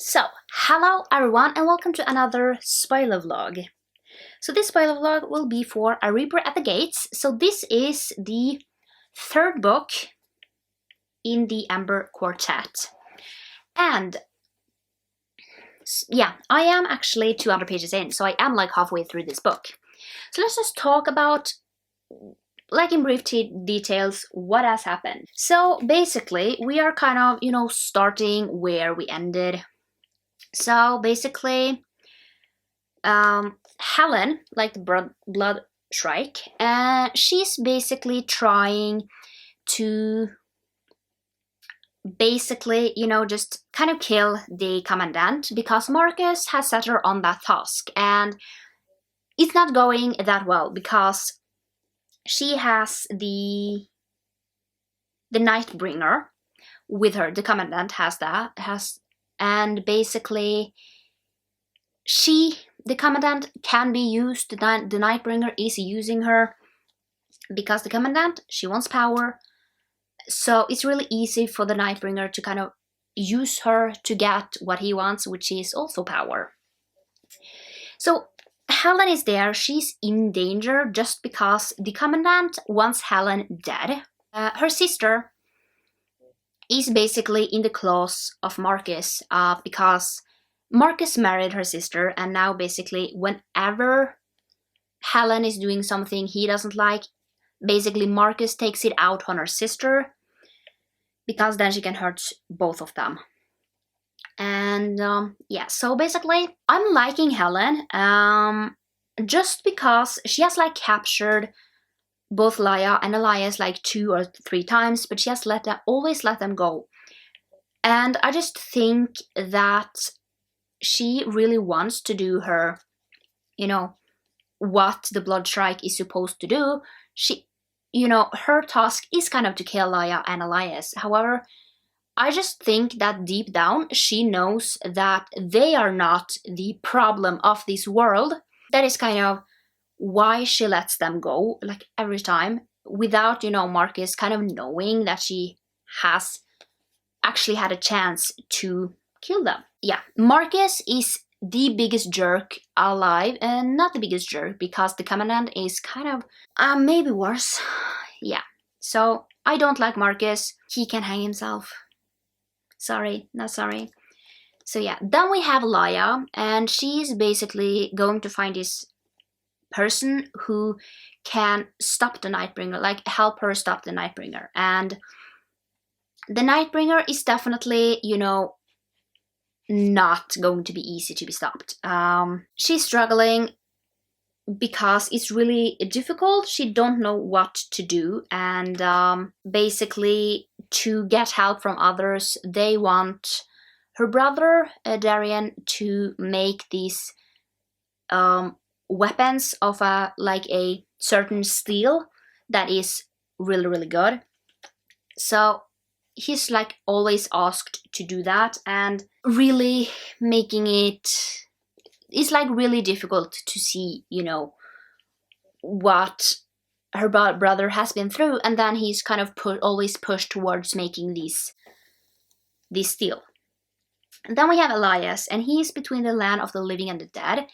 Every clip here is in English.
So, hello everyone and welcome to another spoiler vlog. So this spoiler vlog will be for A Reaper at the Gates. So this is the third book in the Amber Quartet. And yeah, I am actually 200 pages in, so I am like halfway through this book. So let's just talk about, like in brief details, what has happened. So basically, we are kind of, starting where we ended. So basically, Helen, like the blood shrike, she's basically trying to just kind of kill the commandant because Marcus has set her on that task, and it's not going that well because she has the Nightbringer with her. The commandant and basically the commandant can be used. The Nightbringer is using her because the commandant, she wants power. So it's really easy for the Nightbringer to kind of use her to get what he wants, which is also power. So Helen is there. She's in danger just because the commandant wants Helen dead. Her sister is basically in the claws of Marcus because Marcus married her sister, and now basically whenever Helen is doing something he doesn't like, basically Marcus takes it out on her sister because then she can hurt both of them. And yeah, so basically I'm liking Helen just because she has like captured both Laia and Elias like 2 or 3 times, but she has always let them go. And I just think that she really wants to do her, what the Blood Strike is supposed to do. Her task is kind of to kill Laia and Elias. However, I just think that deep down she knows that they are not the problem of this world. That is kind of why she lets them go, like every time, without, Marcus kind of knowing that she has actually had a chance to kill them. Yeah, Marcus is the biggest jerk alive, and not the biggest jerk because the commandant is kind of maybe worse. Yeah, so I don't like Marcus. He can hang himself. Sorry, not sorry. So yeah, then we have Laia, and she's basically going to find this person who can stop the Nightbringer, like help her stop the Nightbringer. And the Nightbringer is definitely, not going to be easy to be stopped. She's struggling because it's really difficult. She don't know what to do, and basically to get help from others, they want her brother Darian to make these weapons of a certain steel that is really, really good. So he's like always asked to do that, and really making it's like really difficult to see, what her brother has been through, and then he's kind of always pushed towards making this steel. And then we have Elias, and he's between the land of the living and the dead.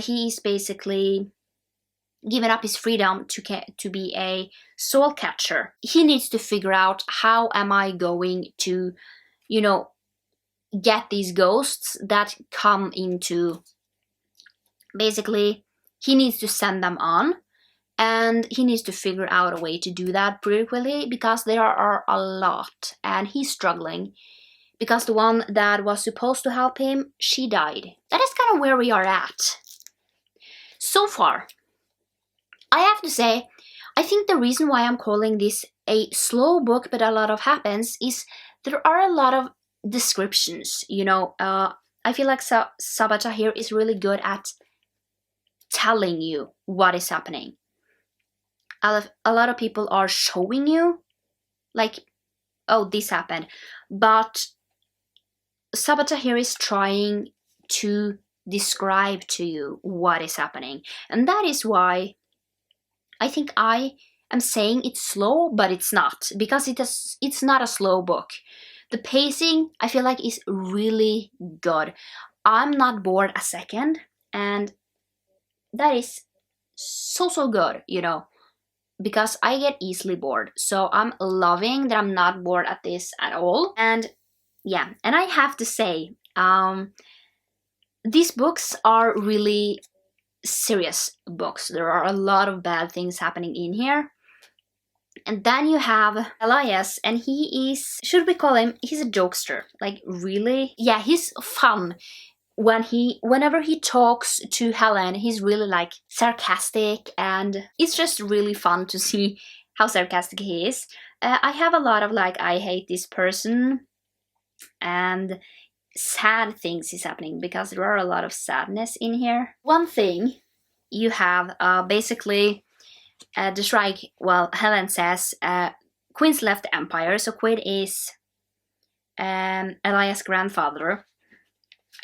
He's basically given up his freedom to be a soul catcher. He needs to figure out, how am I going to, get these ghosts that come into... Basically, he needs to send them on, and he needs to figure out a way to do that pretty quickly because there are a lot, and he's struggling because the one that was supposed to help him, she died. That is kind of where we are at. So far, I have to say, I think the reason why I'm calling this a slow book but a lot of happens is there are a lot of descriptions, I feel like Sabaa Tahir is really good at telling you what is happening. A lot of people are showing you, like, oh, this happened. But Sabaa Tahir is trying to describe to you what is happening. And that is why I think I am saying it's slow, but it's not. Because it's not a slow book. The pacing, I feel like, is really good. I'm not bored a second, and that is so good, you know, because I get easily bored. So I'm loving that I'm not bored at this at all. And yeah, and I have to say, these books are really serious books. There are a lot of bad things happening in here. And then you have Elias, and he is, should we call him, he's a jokester. Like, really? Yeah, he's fun. Whenever he talks to Helen, he's really like sarcastic, and it's just really fun to see how sarcastic he is. I have a lot of like, I hate this person, and sad things is happening because there are a lot of sadness in here. One thing you have basically the strike, well, Helen says Queen's left the Empire, so Queen is Elias' grandfather.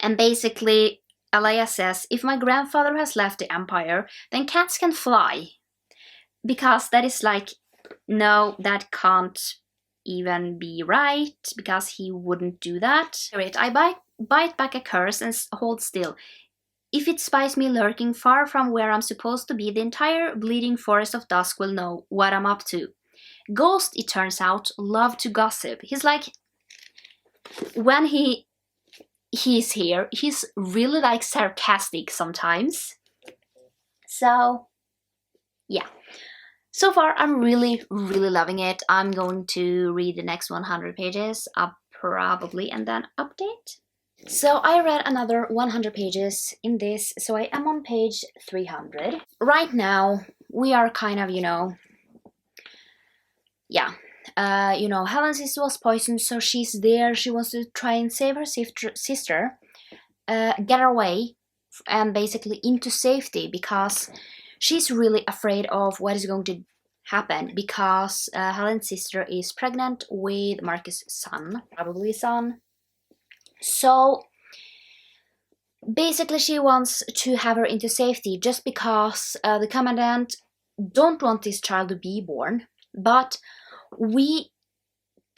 And basically, Elias says, if my grandfather has left the Empire, then cats can fly. Because that is like, no, that can't even be right, because he wouldn't do that. Wait, I bite back a curse and hold still. If it spies me lurking far from where I'm supposed to be, the entire bleeding forest of dusk will know what I'm up to. Ghosts, it turns out, love to gossip. He's like, when he's here, he's really like sarcastic sometimes. So yeah, so far I'm really loving it. I'm going to read the next 100 pages probably, and then update. So I read another 100 pages in this, so I am on page 300. Right now we are kind of, you know, yeah, Helen's sister was poisoned, so she's there. She wants to try and save her sister, get her away, and basically into safety, because she's really afraid of what is going to happen, because Helen's sister is pregnant with Marcus' son, probably son. So basically she wants to have her into safety, just because the commandant don't want this child to be born, but we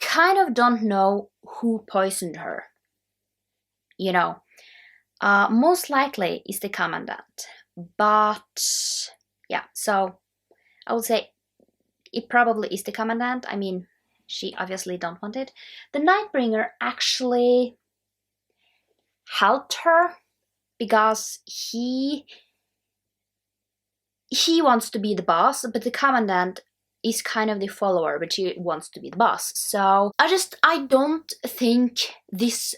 kind of don't know who poisoned her. You know, most likely is the commandant, but yeah, so I would say it probably is the commandant. I mean, she obviously don't want it. The Nightbringer actually helped her because he wants to be the boss, but the commandant is kind of the follower, but she wants to be the boss. So I don't think this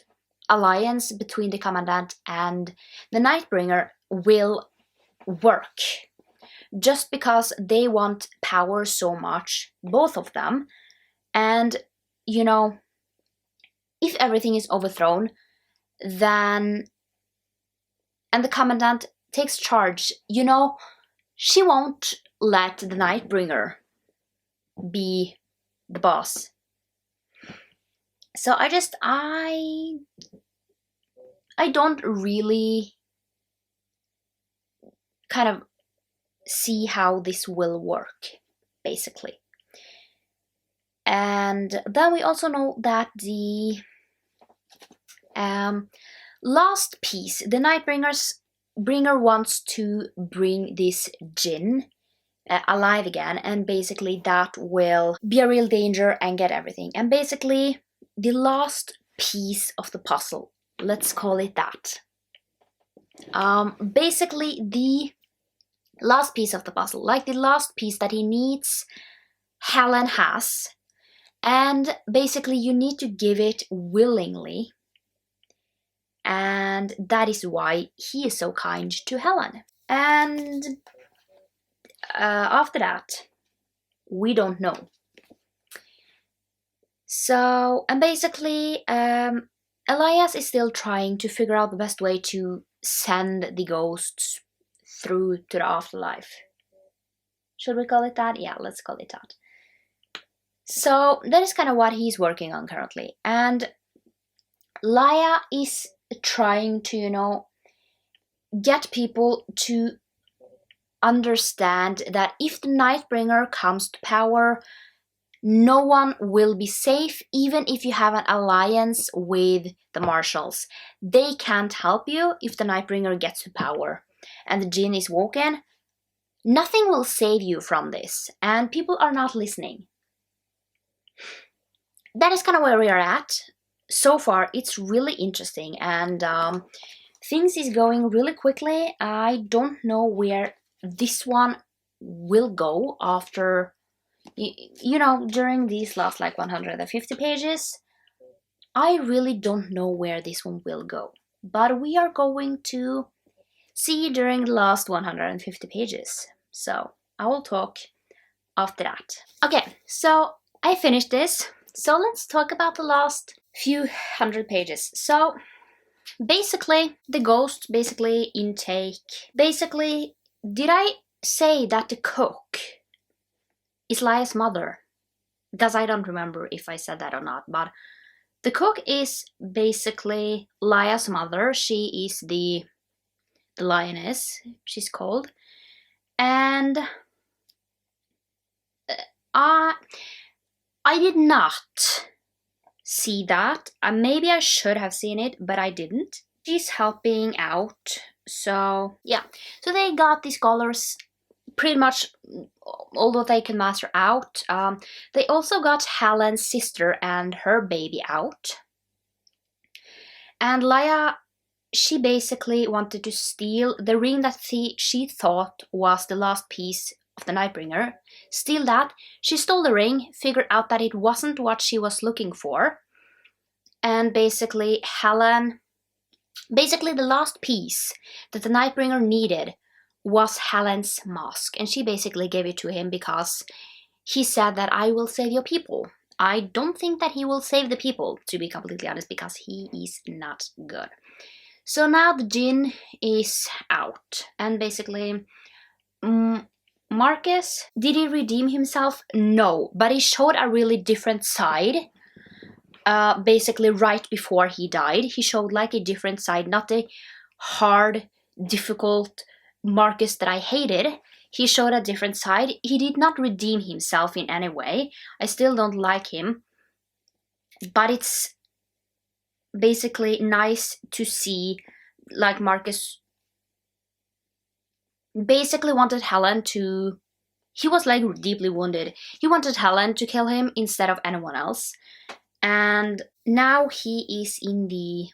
alliance between the commandant and the Nightbringer will work, just because they want power so much, both of them. And you know, if everything is overthrown, then and the commandant takes charge, you know, she won't let the Nightbringer be the boss. So I don't really kind of see how this will work, basically. And then we also know that the last piece, the Nightbringer wants to bring this Jinn alive again, and basically that will be a real danger and get everything. And basically the last piece of the puzzle, let's call it that. Basically the last piece of the puzzle, like the last piece that he needs, Helen has, and basically you need to give it willingly. And that is why he is so kind to Helen. And after that, we don't know. So, and basically, Elias is still trying to figure out the best way to send the ghosts through to the afterlife. Should we call it that? Yeah, let's call it that. So that is kind of what he's working on currently. And Laia is trying to, you know, get people to understand that if the Nightbringer comes to power, no one will be safe even if you have an alliance with the marshals. They can't help you if the Nightbringer gets to power and the Jinn is woken. Nothing will save you from this, and people are not listening. That is kind of where we are at. So far, it's really interesting, and things is going really quickly. I don't know where this one will go after, you know, during these last like 150 pages. I really don't know where this one will go, but we are going to see during the last 150 pages. So I will talk after that. Okay, so I finished this. So let's talk about the last few hundred pages. So basically, the ghost intake. Basically, did I say that the cook is Laya's mother? Because I don't remember if I said that or not, but the cook is basically Laya's mother. She is the lioness, she's called. And I did not see that. Maybe I should have seen it, but I didn't. She's helping out. So yeah, so they got these scholars pretty much, although they can master out. They also got Helen's sister and her baby out. And Laya, she basically wanted to steal the ring that she thought was the last piece of the Nightbringer. Steal that. She stole the ring, figured out that it wasn't what she was looking for. And basically the last piece that the Nightbringer needed was Helen's mask. And she basically gave it to him because he said that I will save your people. I don't think that he will save the people, to be completely honest, because he is not good. So now the Jinn is out. And basically, Marcus, did he redeem himself? No, but he showed a really different side. Basically, right before he died, he showed like a different side, not the hard, difficult Marcus that I hated. He showed a different side. He did not redeem himself in any way. I still don't like him, but it's basically nice to see, like, Marcus basically wanted Helen to... He was like deeply wounded. He wanted Helen to kill him instead of anyone else. And now he is in the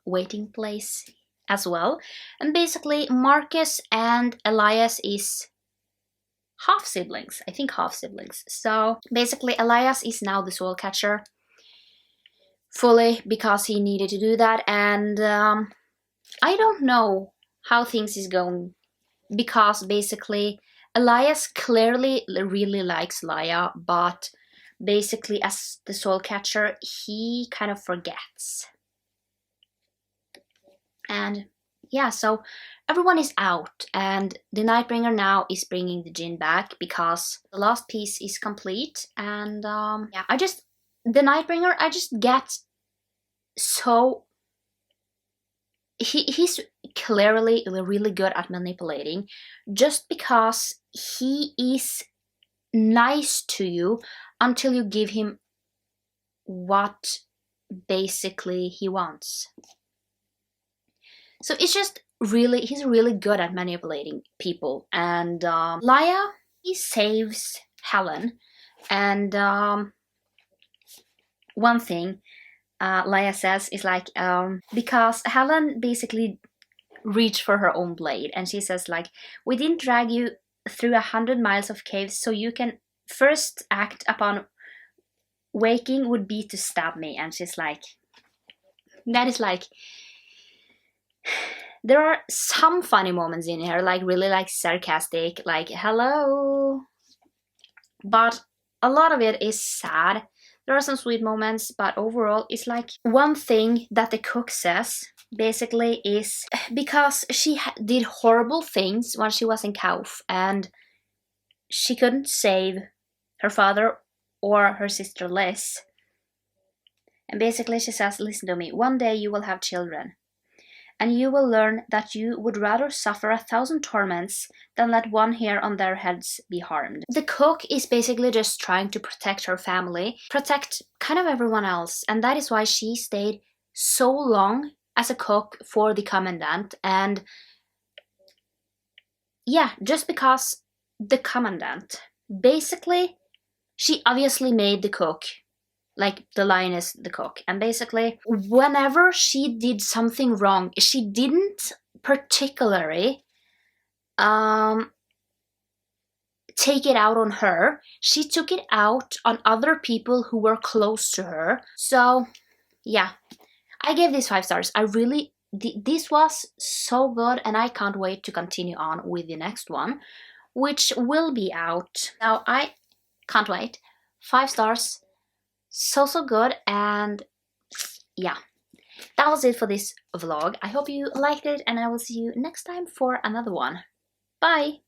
waiting place as well. And basically Marcus and Elias is half siblings. I think half siblings. So basically Elias is now the soul catcher fully because he needed to do that. And I don't know how things is going, because basically Elias clearly really likes Laya, but basically as the soul catcher he kind of forgets. And yeah, so everyone is out, and the Nightbringer now is bringing the Jinn back because the last piece is complete. And yeah, the Nightbringer, I just get so... He's clearly really good at manipulating, just because he is nice to you until you give him what basically he wants. So it's just really, he's really good at manipulating people. And Laya, he saves Helen. And one thing Laya says is like, because Helen basically reached for her own blade, and she says like, we didn't drag you through 100 miles of caves so you can first act upon waking would be to stab me. And she's like, that is like... There are some funny moments in here, like really like sarcastic, like hello, but a lot of it is sad. There are some sweet moments, but overall it's like one thing that the cook says basically is because she did horrible things when she was in Kauf and she couldn't save her father or her sister Liz. And basically she says, listen to me, one day you will have children. and you will learn that you would rather suffer 1,000 torments than let one hair on their heads be harmed. The cook is basically just trying to protect her family, protect kind of everyone else, and that is why she stayed so long as a cook for the commandant. And yeah, just because the commandant, basically, she obviously made the cook, like the lioness, the cook, and basically whenever she did something wrong, she didn't particularly take it out on her. She took it out on other people who were close to her. So yeah, I gave this 5 stars. I really, this was so good, and I can't wait to continue on with the next one, which will be out. Now I can't wait. 5 stars. So good. And yeah, that was it for this vlog. I hope you liked it, and I will see you next time for another one. Bye!